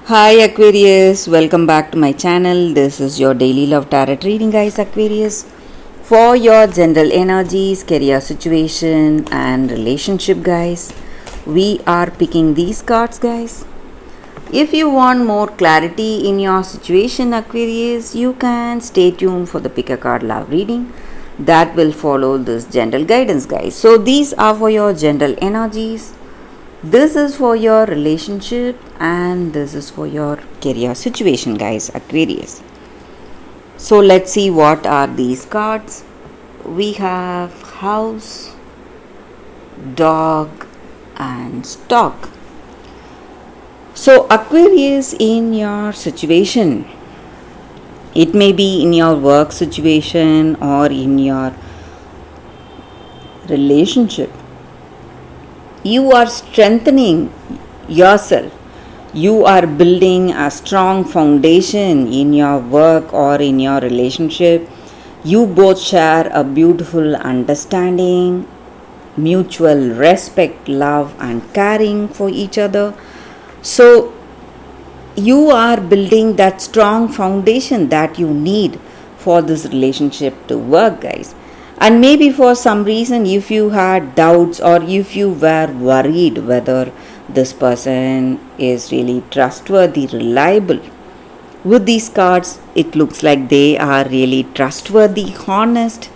Hi Aquarius, welcome back to my channel. This is your daily love tarot reading, guys. Aquarius, for your general energies, career situation, and relationship, guys. We are picking these cards, guys. If you want more clarity in your situation, Aquarius, you can stay tuned for the pick a card love reading that will follow this general guidance, guys. So, these are for your general energies. This is for your relationship and this is for your career situation, guys, Aquarius. So let's see what are these cards. We have house, dog, and stock. So, Aquarius, in your situation, it may be in your work situation or in your relationship, you are strengthening yourself. You are building a strong foundation in your work or in your relationship. You both share a beautiful understanding, mutual respect, love, and caring for each other. So, you are building that strong foundation that you need for this relationship to work, guys. And maybe for some reason, if you had doubts or if you were worried whether this person is really trustworthy, reliable, with these cards, it looks like they are really trustworthy, honest,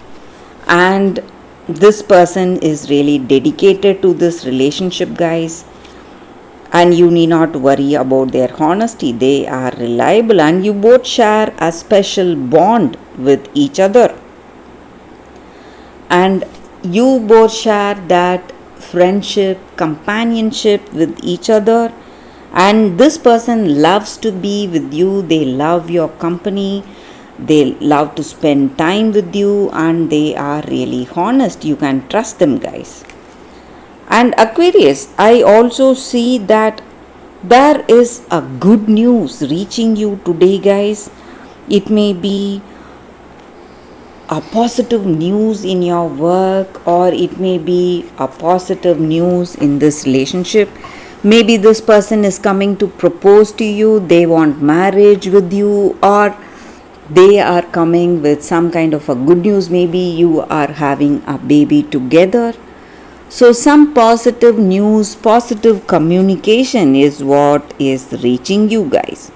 and this person is really dedicated to this relationship, guys. And you need not worry about their honesty. They are reliable, and you both share a special bond with each other. And you both share that friendship, companionship with each other, and this person loves to be with you. They love your company, they love to spend time with you, and they are really honest. You can trust them, guys. And Aquarius, I also see that there is a good news reaching you today, guys. It may be a positive news in your work, or it may be a positive news in this relationship. Maybe this person is coming to propose to you, they want marriage with you, or they are coming with some kind of a good news. Maybe you are having a baby together. So, some positive news, positive communication is what is reaching you, guys.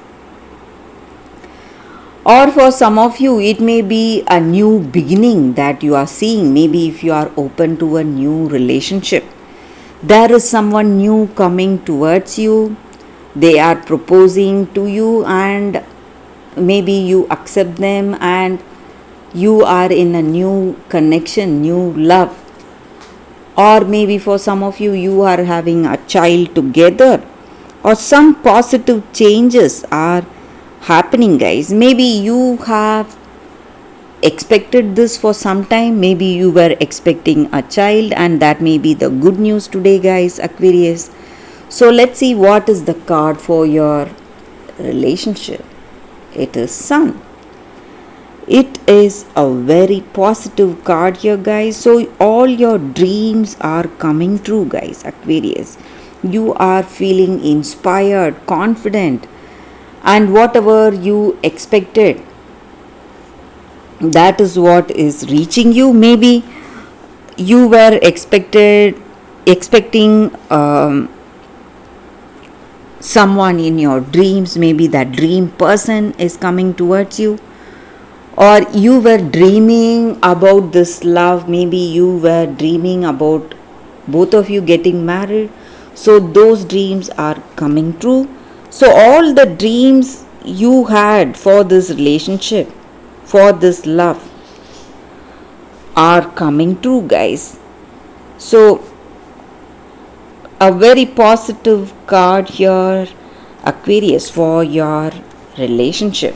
Or for some of you, it may be a new beginning that you are seeing. Maybe if you are open to a new relationship, there is someone new coming towards you. They are proposing to you, and maybe you accept them, and you are in a new connection, new love. Or maybe for some of you, you are having a child together, or some positive changes are happening, guys. Maybe you have expected this for some time. Maybe you were expecting a child, and that may be the good news today, guys, Aquarius. So let's see what is the card for your relationship. It is Sun. It is a very positive card here, guys. So all your dreams are coming true, guys, Aquarius. You are feeling inspired, confident, and whatever you expected, that is what is reaching you. Maybe you were expecting someone in your dreams. Maybe that dream person is coming towards you, or you were dreaming about this love. Maybe you were dreaming about both of you getting married. So those dreams are coming true. So all the dreams you had for this relationship, for this love, are coming true, guys. So a very positive card here, Aquarius, for your relationship.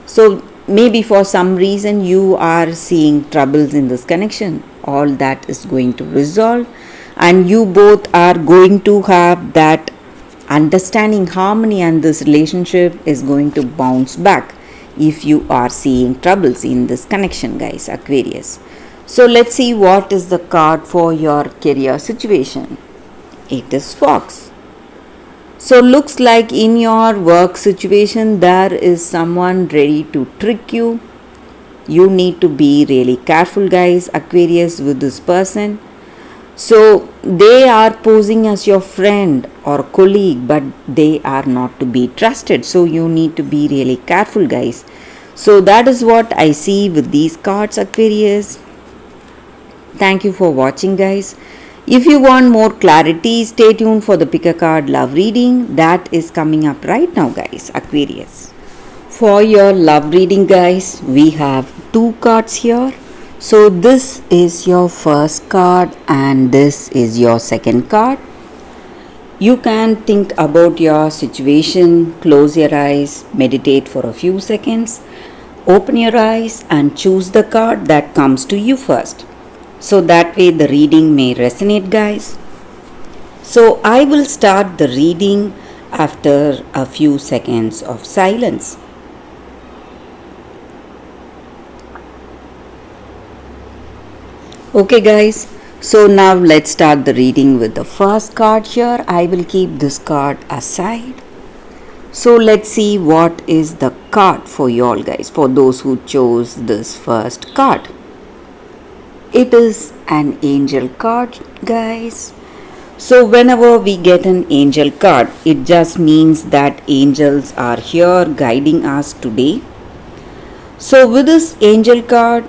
So maybe for some reason you are seeing troubles in this connection. All that is going to resolve, and you both are going to have that understanding, harmony, and this relationship is going to bounce back if you are seeing troubles in this connection, guys, Aquarius. So let's see what is the card for your career situation. It is Fox. So looks like in your work situation there is someone ready to trick you. You need to be really careful, guys, Aquarius, with this person. So they are posing as your friend or colleague, but they are not to be trusted. So you need to be really careful, guys. So that is what I see with these cards, Aquarius. Thank you for watching, guys. If you want more clarity, stay tuned for the pick a card love reading that is coming up right now, guys, Aquarius. For your love reading, guys, we have two cards here. So this is your first card and this is your second card. You can think about your situation, close your eyes, meditate for a few seconds, open your eyes and choose the card that comes to you first. So that way the reading may resonate, guys. So I will start the reading after a few seconds of silence. Okay, guys, so now let's start the reading with the first card here. I will keep this card aside. So let's see what is the card for you all, guys, for those who chose this first card. It is an angel card, guys. So whenever we get an angel card, it just means that angels are here guiding us today. So with this angel card,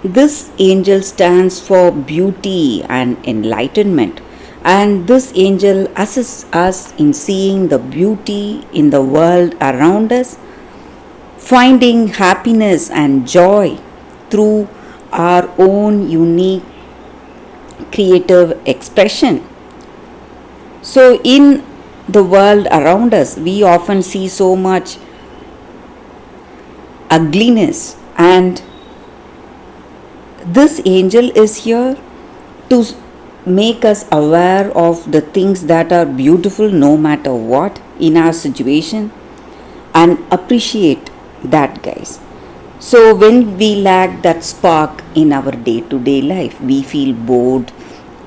this angel stands for beauty and enlightenment, and this angel assists us in seeing the beauty in the world around us, finding happiness and joy through our own unique creative expression. So in the world around us, we often see so much ugliness, and this angel is here to make us aware of the things that are beautiful no matter what in our situation and appreciate that, guys. So when we lack that spark in our day-to-day life, we feel bored,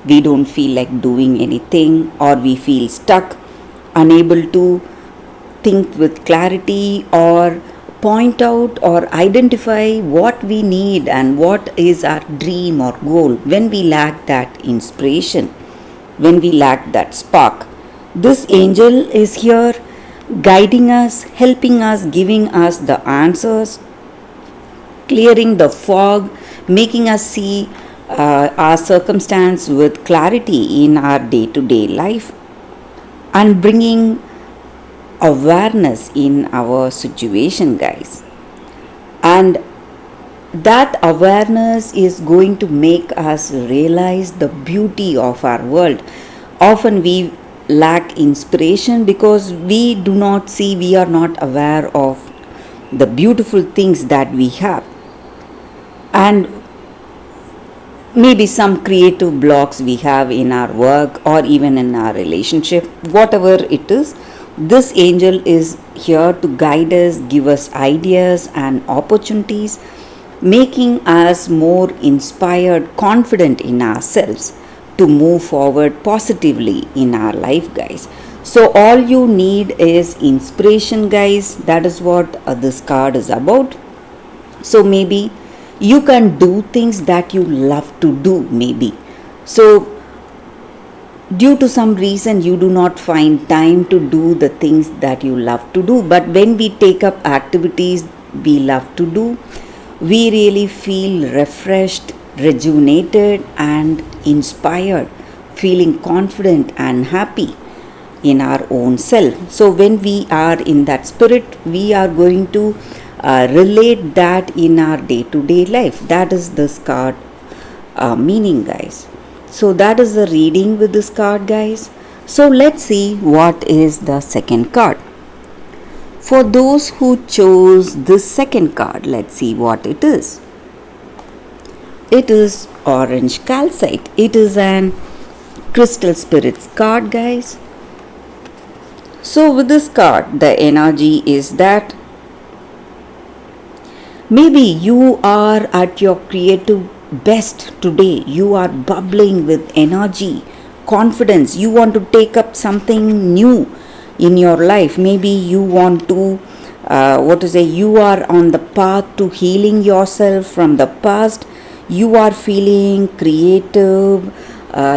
we don't feel like doing anything, or we feel stuck, unable to think with clarity or point out or identify what we need and what is our dream or goal. When we lack that inspiration, when we lack that spark, this angel is here guiding us, helping us, giving us the answers, clearing the fog, making us see our circumstance with clarity in our day-to-day life, and bringing awareness in our situation, guys. And that awareness is going to make us realize the beauty of our world. Often we lack inspiration because we do not see, we are not aware of the beautiful things that we have, and maybe some creative blocks we have in our work or even in our relationship, whatever it is. This angel is here to guide us, give us ideas and opportunities, making us more inspired, confident in ourselves to move forward positively in our life, guys. So all you need is inspiration, guys. That is what this card is about. So maybe you can do things that you love to do, maybe. So due to some reason you do not find time to do the things that you love to do, but when we take up activities we love to do, we really feel refreshed, rejuvenated and inspired, feeling confident and happy in our own self. So when we are in that spirit, we are going to relate that in our day-to-day life. That is this card meaning, guys. So that is the reading with this card, guys. So let's see what is the second card. For those who chose this second card, let's see what it is. It is orange calcite. It is an crystal spirits card, guys. So with this card, the energy is that maybe you are at your creative best today. You are bubbling with energy, confidence. You want to take up something new. in your life. Maybe you want to, you are on the path to healing yourself from the past. You are feeling creative,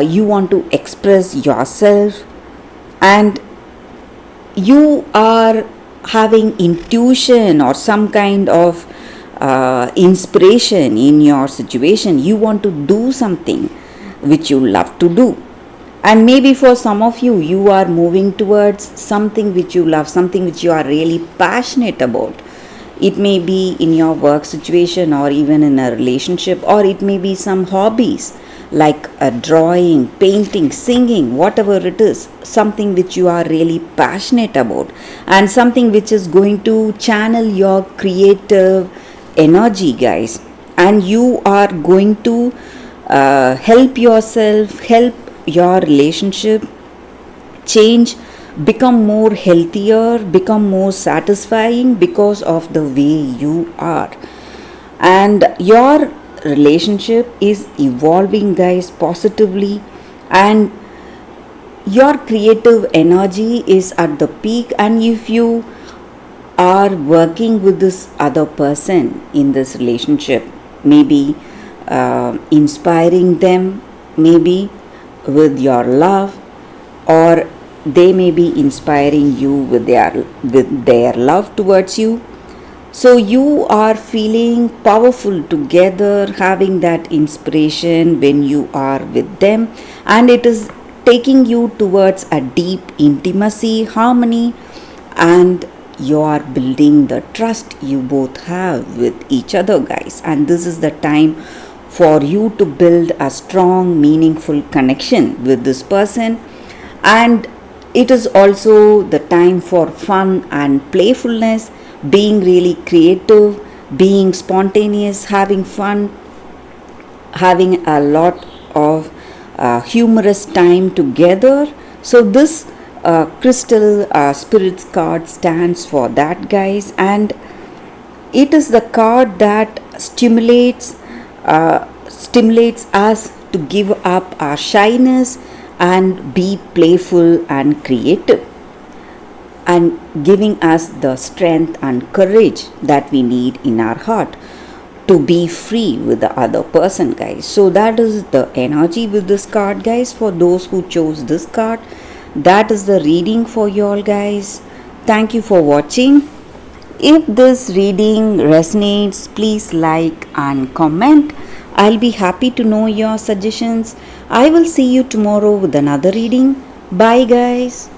you want to express yourself, and you are having intuition or some kind of inspiration in your situation. You want to do something which you love to do. And maybe for some of you, you are moving towards something which you love, something which you are really passionate about. It may be in your work situation or even in a relationship, or it may be some hobbies like drawing, painting, singing, whatever it is, something which you are really passionate about, and something which is going to channel your creative energy, guys. And you are going to help yourself, help your relationship change, become more healthier, become more satisfying because of the way you are. And your relationship is evolving, guys, positively, and your creative energy is at the peak. And if you are working with this other person in this relationship, maybe inspiring them, maybe with your love, or they may be inspiring you with their love towards you. So you are feeling powerful together, having that inspiration when you are with them, and it is taking you towards a deep intimacy, harmony, and you are building the trust you both have with each other, guys. And this is the time for you to build a strong, meaningful connection with this person. And it is also the time for fun and playfulness, being really creative, being spontaneous, having fun, having a lot of humorous time together. So this crystal spirits card stands for that, guys. And it is the card that stimulates us to give up our shyness and be playful and creative, and giving us the strength and courage that we need in our heart to be free with the other person, guys. So that is the energy with this card, guys. For those who chose this card, that is the reading for you all, guys. Thank you for watching. If this reading resonates, please like and comment. I'll be happy to know your suggestions. I will see you tomorrow with another reading. Bye, guys.